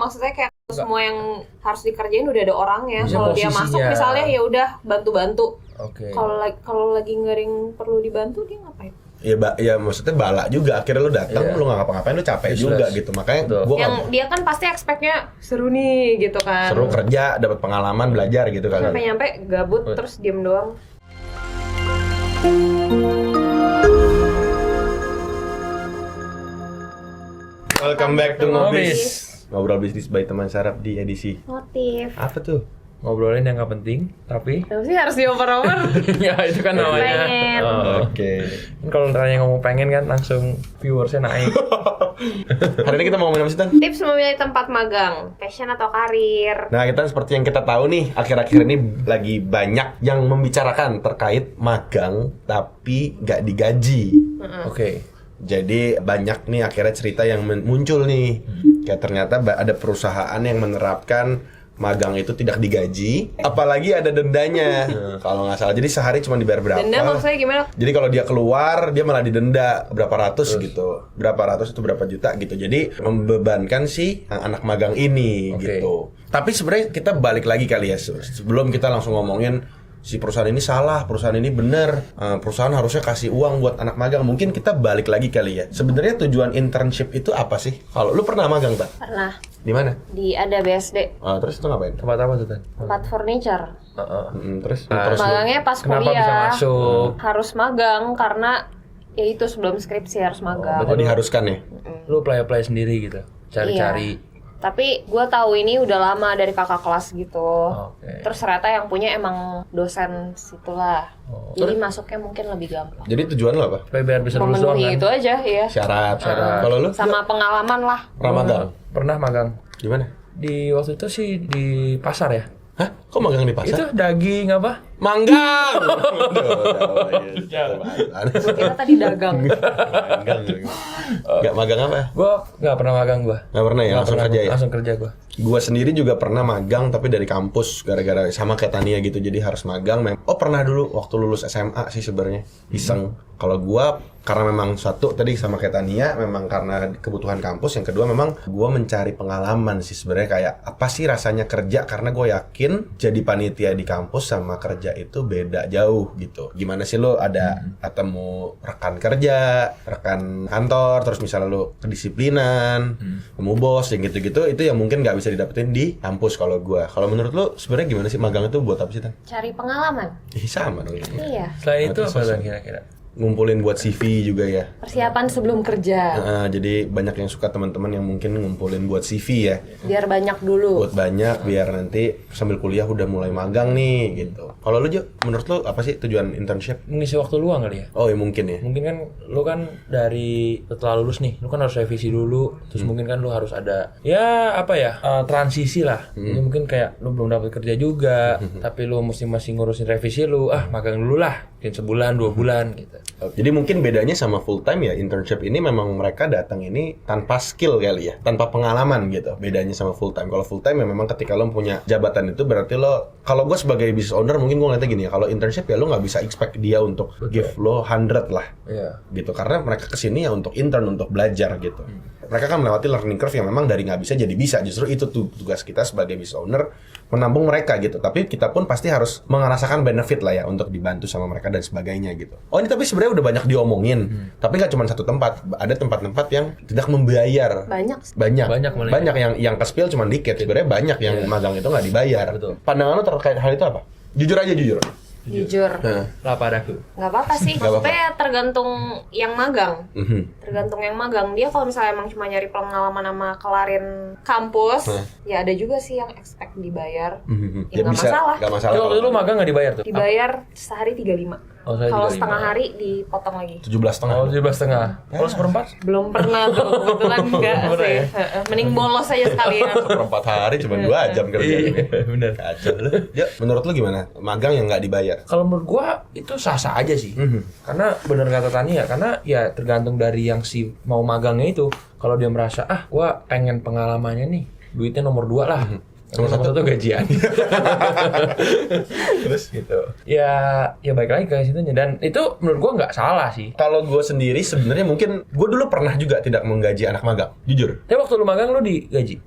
Maksudnya kayak semua yang harus dikerjain udah ada orangnya. Bisa Kalau dia posisinya. masuk misalnya ya udah bantu-bantu. Oke. Kalau lagi nggak ada yang perlu dibantu dia ngapain? Ya maksudnya bala juga, akhirnya lu datang, Iya. lu nggak ngapa-ngapain, lu capek Useless. juga gitu. Makanya Betul. gua Yang dia kan pasti expect-nya seru nih gitu kan. seru kerja, dapat pengalaman, belajar gitu kan. Nyampe gabut Betul. terus diem doang. Welcome back to Ngobis. Ngobis. Ngobrol bisnis by teman Sarap di edisi Motif. apa tuh? Ngobrolin yang nggak penting, tapi Tapi sih harus dioper-oper. ya itu kan namanya. Pengen. Oke. Kan kalau nanya ngomong pengen kan langsung viewersnya naik. Hari ini kita mau ngomongin apa sih, Tan? Tips memilih tempat magang, passion atau karir. Nah, kita seperti yang kita tahu nih, akhir-akhir ini lagi banyak yang membicarakan terkait magang tapi nggak digaji. Oke. Jadi banyak nih akhirnya cerita yang muncul nih. Kayak ternyata ada perusahaan yang menerapkan magang itu tidak digaji, apalagi ada dendanya. Kalau nggak salah, jadi sehari cuma dibayar berapa? Denda maksudnya gimana? Jadi kalau dia keluar, dia malah didenda berapa ratus gitu, berapa ratus itu berapa juta gitu. Jadi membebankan si anak magang ini Oke. gitu. Tapi sebenarnya kita balik lagi kali ya, sebelum kita langsung ngomongin si perusahaan ini salah, perusahaan ini benar, perusahaan harusnya kasih uang buat anak magang. Mungkin kita balik lagi kali ya. Sebenarnya tujuan internship itu apa sih? Kalau lu pernah magang, tak? Pernah Di mana? di ada BSD, Terus itu ngapain? Tempat apa tuh, Tan? tempat furniture. Terus Nah, terus lu- Magangnya pas Kenapa kuliah. bisa masuk? Harus magang karena ya itu sebelum skripsi harus magang. Oh, diharuskan ya? Lu apply sendiri gitu, cari-cari. Tapi gue tahu ini udah lama dari kakak kelas gitu. Oke. Terus ternyata yang punya emang dosen situlah. Oh. Jadi masuknya mungkin lebih gampang. Jadi tujuan lu apa? Supaya biar bisa lulus doang Memenuhi kan? itu aja ya. Syarat. Kalau lu Sama pengalaman lah. pernah magang? Pernah magang. Di mana? Di waktu itu sih di pasar ya. Hah? Kok magang di pasar? Itu daging apa? Manggang. Gue kira tadi dagang. Manggang. Gak magang apa? Gua nggak pernah magang gua. Gak pernah ya, Nggak langsung pernah, kerja ya? Langsung kerja gua. Gua sendiri juga pernah magang tapi dari kampus gara-gara sama kayak Tania gitu, jadi harus magang. Oh pernah dulu waktu lulus SMA sih sebenarnya iseng. Kalau gua karena memang satu tadi sama kayak Tania, memang karena kebutuhan kampus. Yang kedua memang gua mencari pengalaman sih sebenarnya, kayak apa sih rasanya kerja, karena gue yakin jadi panitia di kampus sama kerja itu beda jauh gitu. Gimana sih lo ada ketemu rekan kerja, rekan kantor, terus misalnya lo kedisiplinan, ketemu bos yang gitu-gitu, itu yang mungkin nggak bisa didapetin di kampus. Kalau menurut lo sebenarnya gimana sih magang itu buat apa sih, Tan? Cari pengalaman. Sama dong. Iya. Selain itu Berarti apa sosial. Tan kira-kira? Ngumpulin buat CV juga ya. Persiapan sebelum kerja. Jadi banyak yang suka teman-teman yang mungkin ngumpulin buat CV ya. Biar banyak dulu. Buat banyak biar nanti sambil kuliah udah mulai magang nih gitu. Kalau lu Jo, menurut lu apa sih tujuan internship? Mengisi waktu luang kali ya? Oh ya mungkin ya. Mungkin kan lu kan dari setelah lulus nih, lu kan harus revisi dulu. Terus mungkin kan lu harus ada ya apa ya? Transisi lah. Jadi mungkin kayak lu belum dapat kerja juga, tapi lu masih ngurusin revisi lu. Magang dulu lah. Mungkin sebulan, 2 bulan gitu. Jadi mungkin bedanya sama full time ya, internship ini memang mereka datang ini tanpa skill kali ya, tanpa pengalaman gitu. Bedanya sama full time. Kalau full time ya memang ketika lo punya jabatan itu berarti lo, kalau gue sebagai business owner mungkin gue ngeliatnya gini ya, kalau internship ya lo nggak bisa expect dia untuk give lo 100 lah. Iya. Gitu, karena mereka kesini ya untuk intern, untuk belajar gitu. Mereka kan melewati learning curve yang memang dari nggak bisa jadi bisa. Justru itu tugas kita sebagai business owner, menampung mereka gitu. Tapi kita pun pasti harus merasakan benefit lah ya untuk dibantu sama mereka dan sebagainya gitu. Oh ini tapi sebenarnya udah banyak diomongin. Tapi nggak cuma satu tempat. Ada tempat-tempat yang tidak membayar. Banyak. Banyak malah. Banyak yang ke-spill cuma dikit. Sebenarnya banyak yang magang itu nggak dibayar. Betul. Pandangan lo terkait hal itu apa? Jujur aja jujur. Jujur. Nah. Lah padaku. Nggak apa-apa sih. Nggak apa-apa. Maksudnya tergantung yang magang. Mhm. Tergantung yang magang. Dia kalau misalnya emang cuma nyari pengalaman sama kelarin kampus, ya ada juga sih yang expect dibayar. Ya nggak masalah. Nggak masalah. Itu waktu itu lu magang nggak dibayar tuh? Dibayar sehari 35. Oh, sehari Kalau 35. setengah hari dipotong lagi. 17,5. Oh, 17,5. Kalau seperempat? Belum pernah tuh, kebetulan enggak Belum pernah sih. ya? Heeh. Mending bolos aja sekalian. Seperempat hari cuma 2 jam kerja. Bener. Kacau lu. Ya, menurut lu gimana? Magang yang nggak dibayar? Kalau menurut gua itu sah-sah aja sih. Karena bener kata Tania, karena ya tergantung dari yang si mau magangnya itu. Kalau dia merasa gua pengen pengalamannya nih, duitnya nomor 2 lah. Nomor satu gajian. Terus gitu. Ya baik lagi ke situnya, dan itu menurut gua nggak salah sih. kalau gue sendiri sebenarnya mungkin gue dulu pernah juga tidak menggaji anak magang, jujur. Tapi waktu lu magang lu digaji?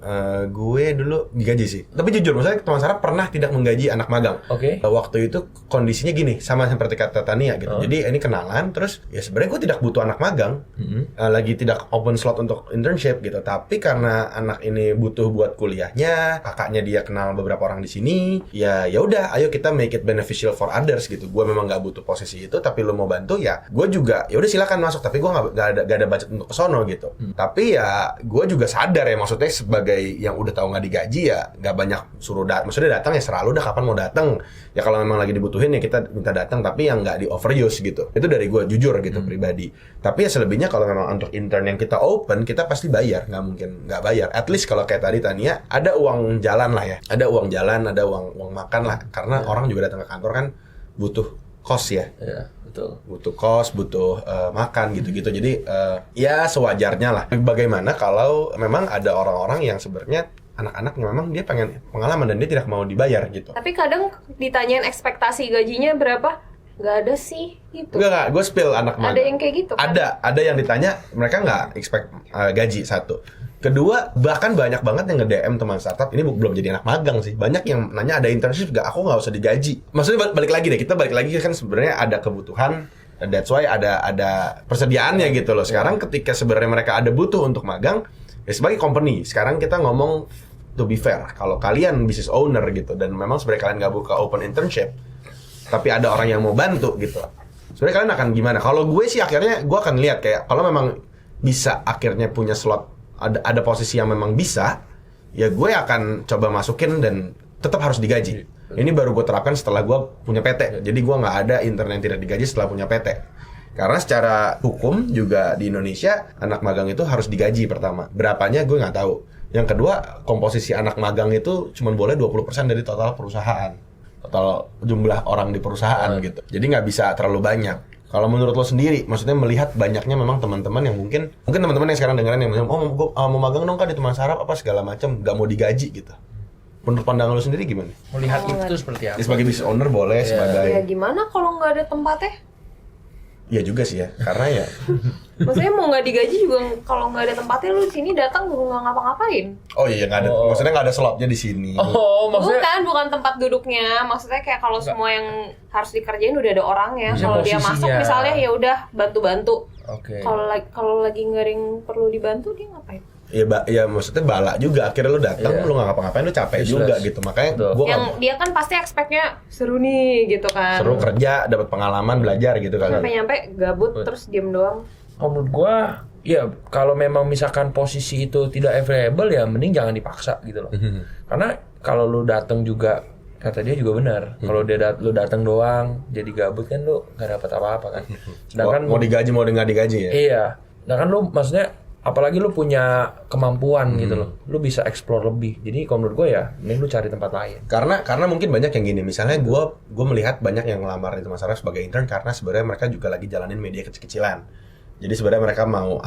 Gue dulu digaji sih. Tapi jujur, maksudnya teman Sarah pernah tidak menggaji anak magang. Oke. Waktu itu kondisinya gini, sama seperti kata Tania gitu. Jadi ini kenalan, terus ya sebenarnya gue tidak butuh anak magang, lagi tidak open slot untuk internship gitu. Tapi karena anak ini butuh buat kuliahnya, kakaknya dia kenal beberapa orang di sini, ya udah, ayo kita make it beneficial for others gitu. Gue memang nggak butuh posisi itu, tapi lu mau bantu ya, gue juga ya udah silakan masuk. Tapi gue nggak ada budget untuk kesono gitu. Tapi ya gue juga sadar ya, maksudnya sebagai yang udah tahu nggak digaji ya nggak banyak suruh maksudnya datang ya selalu dah kapan mau datang. Ya kalau memang lagi dibutuhin ya kita minta datang, tapi yang nggak di overuse gitu. Itu dari gue jujur gitu pribadi. Tapi ya selebihnya kalau memang untuk intern yang kita open, kita pasti bayar, nggak mungkin nggak bayar. At least kalau kayak tadi Tania, ada uang jalan lah ya, ada uang jalan, ada uang makan lah. Karena orang juga datang ke kantor kan butuh kos ya. Iya, betul. Butuh kos, butuh makan gitu-gitu. Jadi ya sewajarnya lah. Bagaimana kalau memang ada orang-orang yang sebenarnya anak-anak yang memang dia pengen pengalaman dan dia tidak mau dibayar gitu. Tapi kadang ditanyain ekspektasi gajinya berapa, nggak ada sih gitu. Enggak, gue spill anak magang. Ada yang kayak gitu kan? Ada yang ditanya, mereka nggak expect gaji, satu. Kedua, bahkan banyak banget yang nge-DM teman startup, ini belum jadi anak magang sih. Banyak yang nanya ada internship nggak, aku nggak usah digaji. Maksudnya balik lagi deh, kita balik lagi kan sebenarnya ada kebutuhan, that's why ada persediaannya gitu loh. Sekarang ketika sebenarnya mereka ada butuh untuk magang, ya sebagai company, sekarang kita ngomong to be fair, kalau kalian business owner gitu, dan memang sebenarnya kalian nggak buka open internship, tapi ada orang yang mau bantu gitu, sebenarnya kalian akan gimana? Kalau gue sih akhirnya, gue akan lihat kayak, kalau memang bisa akhirnya punya slot, ada posisi yang memang bisa, ya gue akan coba masukin dan tetap harus digaji. Ini baru gue terapkan setelah gue punya PT. Jadi gue nggak ada intern yang tidak digaji setelah punya PT. Karena secara hukum juga di Indonesia anak magang itu harus digaji pertama. Berapanya gue nggak tahu. Yang kedua, komposisi anak magang itu cuma boleh 20% dari total perusahaan. Total jumlah orang di perusahaan gitu. Jadi nggak bisa terlalu banyak. Kalau menurut lo sendiri, maksudnya melihat banyaknya memang teman-teman yang mungkin teman-teman yang sekarang dengerin yang gue mau magang dong kan di teman sarap apa segala macam, nggak mau digaji gitu. Menurut pandangan lo sendiri gimana? Melihat itu seperti apa? Sebagai business owner boleh, sebagai Ya gimana kalau nggak ada tempatnya? Iya juga sih ya, karena ya Maksudnya mau nggak digaji juga kalau nggak ada tempatnya, lu sini datang juga nggak ngapa-ngapain. oh iya nggak ada, maksudnya nggak ada slotnya di sini. Oh, maksudnya Bukan tempat duduknya. Maksudnya kayak kalau semua yang harus dikerjain udah ada orangnya. Bisa Kalau dia posisinya. masuk misalnya ya udah bantu-bantu. oke. Kalau lagi nggak ada yang perlu dibantu, dia ngapain? Ya maksudnya bala juga, akhirnya lu datang, Iya. lu nggak ngapa-ngapain, lu capek Useless. juga gitu. Makanya Betul. gue Yang dia kan pasti expect-nya seru nih gitu kan. seru kerja, dapat pengalaman, belajar gitu kan. Nyampe gabut terus diem doang. Menurut gua, ya kalau memang misalkan posisi itu tidak available ya mending jangan dipaksa gitu loh. Karena kalau lu datang juga, kata dia juga benar. Kalau lu datang doang jadi gabut kan lu nggak dapat apa-apa kan. Sedangkan mau digaji mau nggak digaji ya. iya, sedangkan lu maksudnya apalagi lu punya kemampuan gitu loh. Lu bisa explore lebih. Jadi kalau menurut gua ya mending lu cari tempat lain. Karena mungkin banyak yang gini, misalnya gue melihat banyak yang ngelamar di masyarakat sebagai intern karena sebenarnya mereka juga lagi jalanin media kecil-kecilan. Jadi sebenarnya mereka mau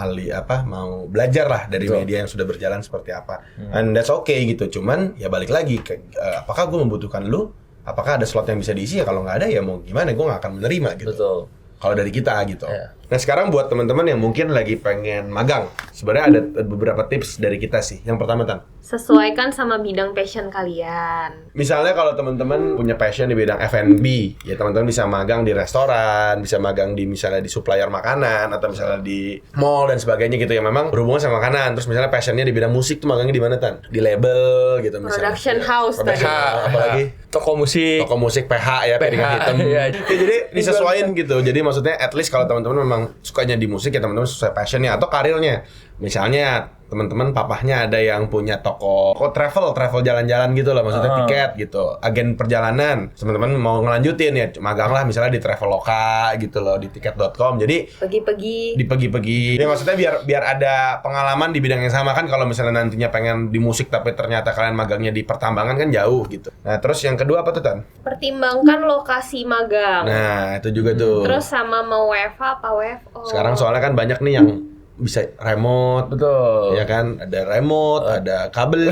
mau belajar lah dari media yang sudah berjalan seperti apa. And that's okay gitu. Cuman ya balik lagi apakah gue membutuhkan lu? Apakah ada slot yang bisa diisi? Ya kalau nggak ada ya mau gimana? Gue nggak akan menerima gitu. Betul. Kalau dari kita gitu. Iya. Nah sekarang buat teman-teman yang mungkin lagi pengen magang, sebenarnya ada beberapa tips dari kita sih. Yang pertama Tan, Sesuaikan sama bidang passion kalian. misalnya kalau teman-teman punya passion di bidang F&B, ya teman-teman bisa magang di restoran, bisa magang di misalnya di supplier makanan atau misalnya di mall dan sebagainya gitu yang memang berhubungan sama makanan. Terus misalnya passionnya di bidang musik tuh magangnya di mana Tan? Di label gitu misalnya. Production house PH, tadi. apalagi Toko musik. toko musik PH ya, piringan hitam. iya. Ya, jadi disesuaikan gitu. Jadi maksudnya at least kalau teman-teman memang sukanya di musik ya teman-teman sesuai passionnya atau karirnya. Misalnya teman-teman papahnya ada yang punya toko travel jalan-jalan gitu loh, maksudnya tiket gitu, agen perjalanan. Teman-teman mau ngelanjutin ya magang lah misalnya di Traveloka gitu loh, di tiket.com. Jadi Pergi-pergi. di pagi-pagi. Ya maksudnya biar ada pengalaman di bidang yang sama kan, kalau misalnya nantinya pengen di musik tapi ternyata kalian magangnya di pertambangan kan jauh gitu. Nah, terus yang kedua apa tuh Tan? Pertimbangkan lokasi magang. Nah, itu juga tuh. Terus sama mau WFH apa WFO. Sekarang soalnya kan banyak nih yang bisa remote. Betul. Ya kan, ada remote, ada kabel.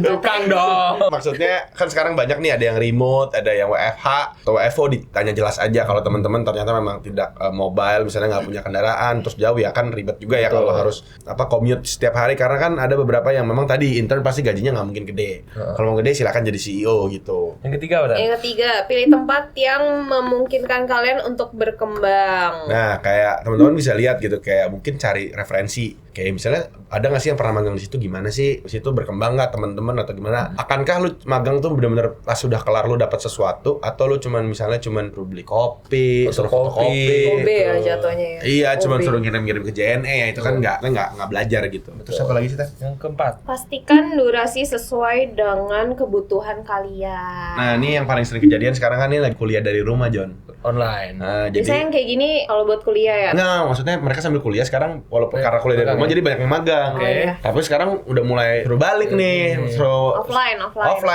Tukang dong. Maksudnya kan sekarang banyak nih, ada yang remote, ada yang WFH atau WFO, ditanya jelas aja kalau teman-teman ternyata memang tidak mobile, misalnya nggak punya kendaraan, terus jauh ya kan ribet juga ya kalau harus commute setiap hari, karena kan ada beberapa yang memang tadi intern pasti gajinya nggak mungkin gede. Kalau mau gede silakan jadi CEO gitu. Yang ketiga apa? Yang ketiga, pilih tempat yang memungkinkan kalian untuk berkembang. Nah, kayak teman-teman bisa lihat gitu, kayak mungkin cari referensi. Kayak misalnya ada nggak sih yang pernah magang di situ, gimana sih? Di situ berkembang nggak teman-teman atau gimana? Akankah lu magang tuh benar-benar pas sudah kelar lu dapat sesuatu, atau lu cuman misalnya perlu beli kopi, suruh fotokopi. OB ya jatuhnya ya. Iya, cuman OB. suruh ngirim-ngirim ke JNE ya, itu kan nggak belajar gitu. Terus apa lagi sih, Tan? Yang keempat. Pastikan durasi sesuai dengan kebutuhan kalian. Nah, ini yang paling sering kejadian sekarang kan, ini lagi kuliah dari rumah, John. Online. Nah, Biasanya jadi yang kayak gini kalau buat kuliah ya. nggak, maksudnya mereka sambil kuliah sekarang, walaupun karena kuliah dari rumah jadi banyak yang magang. Oh, iya. Tapi sekarang udah mulai suruh balik nih, suruh Offline.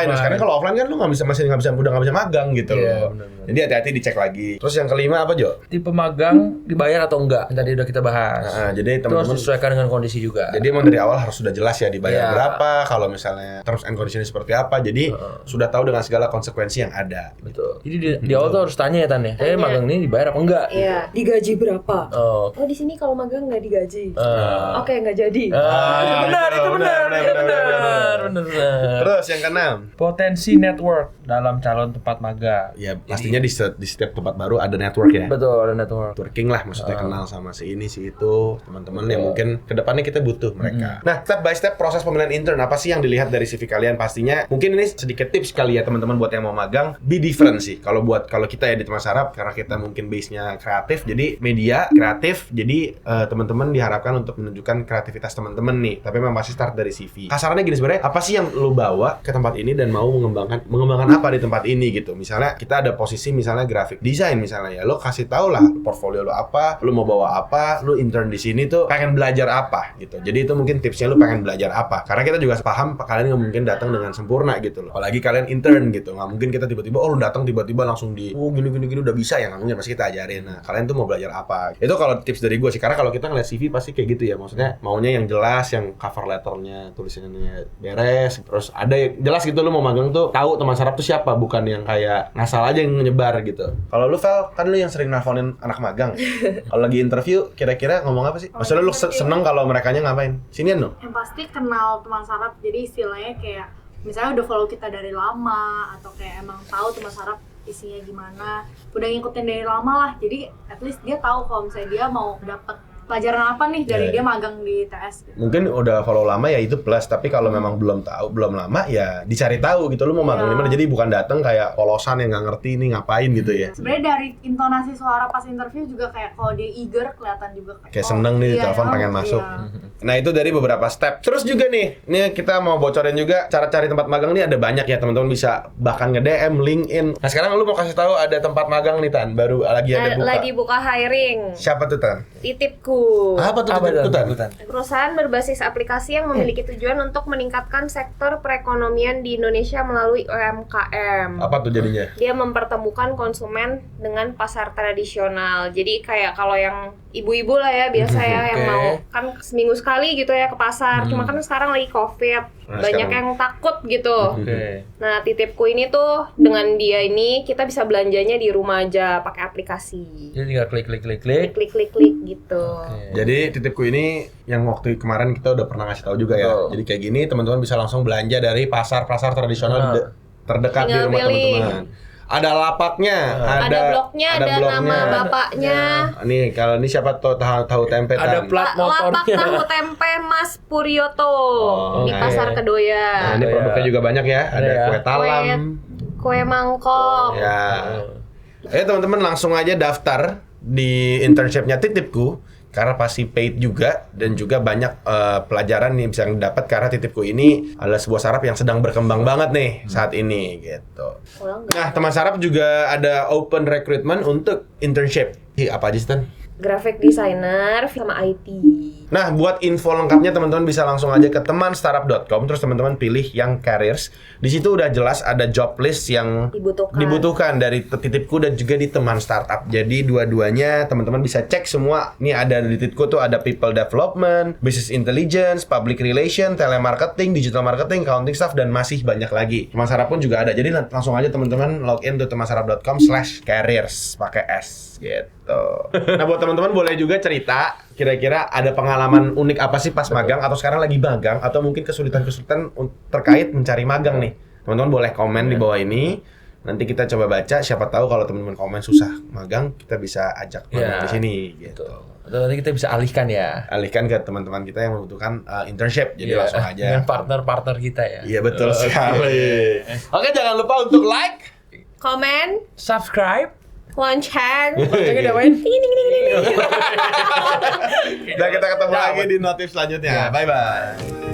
Nah, sekarang kalau offline kan lu udah nggak bisa magang gitu Iya, loh. benar-benar. Jadi hati-hati dicek lagi. Terus yang kelima apa, Jo? Tipe magang dibayar atau enggak? Yang tadi udah kita bahas. Nah, jadi Itu harus teman-teman, disesuaikan dengan kondisi juga. jadi emang dari awal harus sudah jelas ya dibayar Iya. berapa, kalau misalnya terms and conditions seperti apa. Jadi sudah tahu dengan segala konsekuensi yang ada. Betul. Jadi di awal tuh harus tanya ya Tan ya. Saya Tanya. magang ini dibayar apa enggak? Iya. Digaji berapa? Oh. Oh, di sini kalau magang nggak digaji. Ah. Oke, nggak jadi. Itu benar. Terus yang keenam, Potensi network dalam calon tempat magang. ya pastinya di setiap tempat baru ada network ya. Betul, ada network. Networking lah, maksudnya kenal sama si ini si itu, teman-teman yang mungkin kedepannya kita butuh mereka. Nah, step by step proses pemilihan intern, apa sih yang dilihat dari CV kalian? Pastinya mungkin ini sedikit tips kali ya teman-teman buat yang mau magang, be different sih. Kalau kita ya di Teman Sarap, karena kita mungkin base-nya kreatif, jadi media kreatif, jadi teman-teman diharapkan untuk menunjukkan kreativitas teman-teman nih. Tapi memang pasti start dari CV. Kasarannya gini sebenarnya, apa sih yang lu bawa ke tempat ini dan mau mengembangkan apa di tempat ini gitu. Misalnya kita ada posisi misalnya graphic design misalnya ya, lo kasih tau lah portfolio lo apa, lo mau bawa apa, lo intern di sini tuh pengen belajar apa gitu. Jadi itu mungkin tipsnya, lo pengen belajar apa, karena kita juga paham kalian nggak mungkin datang dengan sempurna gitu loh, apalagi kalian intern gitu. Nggak mungkin kita tiba-tiba lo datang tiba-tiba langsung gini udah bisa ya, nggak mungkin, pasti kita ajarin. Nah, kalian tuh mau belajar apa, itu kalau tips dari gue sih. Karena kalau kita ngeliat CV pasti kayak gitu ya, maksudnya maunya yang jelas, yang cover letternya tulisannya beres, terus ada yang jelas gitu. Lo mau magang tuh tahu Teman Sarap tuh siapa, bukan yang kayak ngasal aja yang nyebar gitu. Kalau lu Vel, kan lu yang sering nelfonin anak magang. Kalau lagi interview, kira-kira ngomong apa sih? Maksudnya lu seneng kalau merekanya ngapain? Sinian lo. Yang pasti kenal Teman Sarap, jadi istilahnya kayak misalnya udah follow kita dari lama, atau kayak emang tahu Teman Sarap isinya gimana, udah ngikutin dari lama lah. Jadi at least dia tahu kalau misalnya dia mau dapet pelajaran apa nih dari dia magang di TS gitu. Mungkin udah follow lama ya itu plus, tapi kalau memang belum lama ya dicari tahu gitu, lu mau magang di mana. Jadi bukan datang kayak polosan yang nggak ngerti ini ngapain gitu ya. Sebenarnya dari intonasi suara pas interview juga kayak kalau dia eager kelihatan juga Kayak seneng nih, telepon pengen masuk. Nah, itu dari beberapa step. Terus juga nih kita mau bocorin juga cara cari tempat magang nih ada banyak ya, teman-teman bisa bahkan nge-DM LinkedIn. Nah, sekarang lu mau kasih tahu ada tempat magang nih Tan, baru lagi ada buka. Lagi buka hiring. Siapa tuh Tan? Titipku. Apa tuh Tan? Perusahaan berbasis aplikasi yang memiliki tujuan untuk meningkatkan sektor perekonomian di Indonesia melalui UMKM. Apa tuh jadinya? Dia mempertemukan konsumen dengan pasar tradisional. Jadi kayak kalau yang ibu-ibu lah ya biasa ya yang mau kan seminggu sekali gitu ya ke pasar. Cuma kan sekarang lagi COVID. Nah, Banyak sekarang. yang takut gitu. Oke. Nah, Titipku ini tuh dengan dia ini kita bisa belanjanya di rumah aja pakai aplikasi. Jadi tinggal klik. Klik gitu. Jadi Titipku ini yang waktu kemarin kita udah pernah ngasih tahu juga ya. Betul. Jadi kayak gini teman-teman bisa langsung belanja dari pasar-pasar tradisional terdekat di Tinggal rumah pilih. teman-teman. Ada lapaknya, Ada blognya, ada nama bapaknya. Nih, kalau ini siapa tahu tempe Ada Tan? plat Lapak motornya. tahu tempe Mas Puryoto di nah, Pasar iya. Kedoya. Nah, ini produknya juga banyak ya. Ada ya. kue talam. Kue mangkok. Ya. Ayo teman-teman langsung aja daftar di internshipnya Titipku, karena pasti paid juga dan juga banyak pelajaran nih bisa didapat, karena Titipku ini adalah sebuah startup yang sedang berkembang banget nih saat ini gitu. Nah, Teman Sarap juga ada open recruitment untuk internship. Apa aja sih, Tan? graphic designer sama IT. Nah, buat info lengkapnya teman-teman bisa langsung aja ke temanstartup.com, terus teman-teman pilih yang careers. Di situ udah jelas ada job list yang dibutuhkan dari Titipku dan juga di Teman Startup. Jadi dua-duanya teman-teman bisa cek semua. Ini ada di Titipku tuh ada people development, business intelligence, public relation, telemarketing, digital marketing, accounting staff, dan masih banyak lagi. Teman Startup pun juga ada. Jadi langsung aja teman-teman login to temanstartup.com/careers pakai S gitu. Nah, buat teman-teman boleh juga cerita kira-kira ada pengalaman unik apa sih pas magang atau sekarang lagi magang atau mungkin kesulitan-kesulitan terkait mencari magang nih. Teman-teman boleh komen di bawah ini. Nanti kita coba baca, siapa tahu kalau teman-teman komen susah magang, kita bisa ajak magang di sini gitu. Atau nanti kita bisa Alihkan ke teman-teman kita yang membutuhkan internship. Jadi langsung aja dengan partner-partner kita ya. Iya, betul sekali. Oke, jangan lupa untuk like, Comment, subscribe, lonceng. loncengnya udah main. Dan kita ketemu lagi di notif selanjutnya. Bye-bye.